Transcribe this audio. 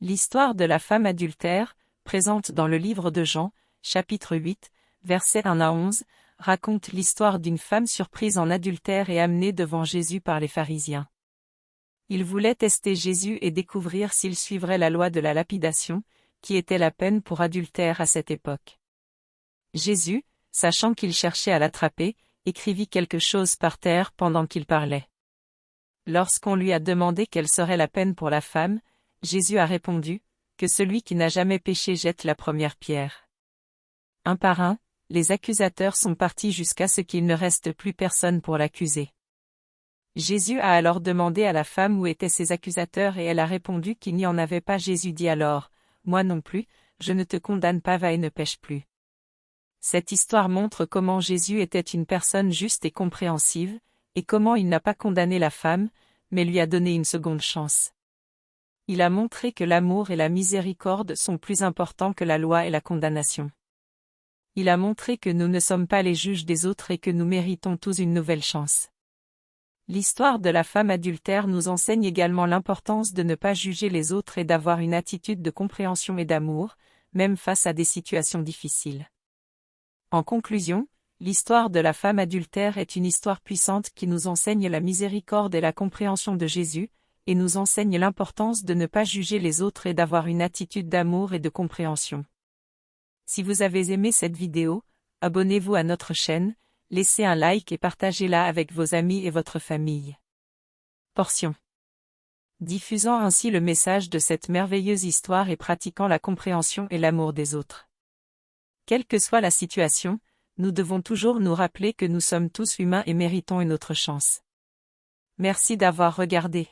L'histoire de la femme adultère, présente dans le livre de Jean, chapitre 8, versets 1 à 11, raconte l'histoire d'une femme surprise en adultère et amenée devant Jésus par les pharisiens. Ils voulaient tester Jésus et découvrir s'il suivrait la loi de la lapidation, qui était la peine pour adultère à cette époque. Jésus, sachant qu'ils cherchaient à l'attraper, écrivit quelque chose par terre pendant qu'il parlait. Lorsqu'on lui a demandé quelle serait la peine pour la femme, Jésus a répondu, que celui qui n'a jamais péché jette la première pierre. Un par un, les accusateurs sont partis jusqu'à ce qu'il ne reste plus personne pour l'accuser. Jésus a alors demandé à la femme où étaient ses accusateurs et elle a répondu qu'il n'y en avait pas. Jésus dit alors, « Moi non plus, je ne te condamne pas, va et ne pêche plus. » Cette histoire montre comment Jésus était une personne juste et compréhensive, et comment il n'a pas condamné la femme, mais lui a donné une seconde chance. Il a montré que l'amour et la miséricorde sont plus importants que la loi et la condamnation. Il a montré que nous ne sommes pas les juges des autres et que nous méritons tous une nouvelle chance. L'histoire de la femme adultère nous enseigne également l'importance de ne pas juger les autres et d'avoir une attitude de compréhension et d'amour, même face à des situations difficiles. En conclusion, l'histoire de la femme adultère est une histoire puissante qui nous enseigne la miséricorde et la compréhension de Jésus, et nous enseigne l'importance de ne pas juger les autres et d'avoir une attitude d'amour et de compréhension. Si vous avez aimé cette vidéo, abonnez-vous à notre chaîne, laissez un like et partagez-la avec vos amis et votre famille. Portion. Diffusant ainsi le message de cette merveilleuse histoire et pratiquant la compréhension et l'amour des autres. Quelle que soit la situation, nous devons toujours nous rappeler que nous sommes tous humains et méritons une autre chance. Merci d'avoir regardé.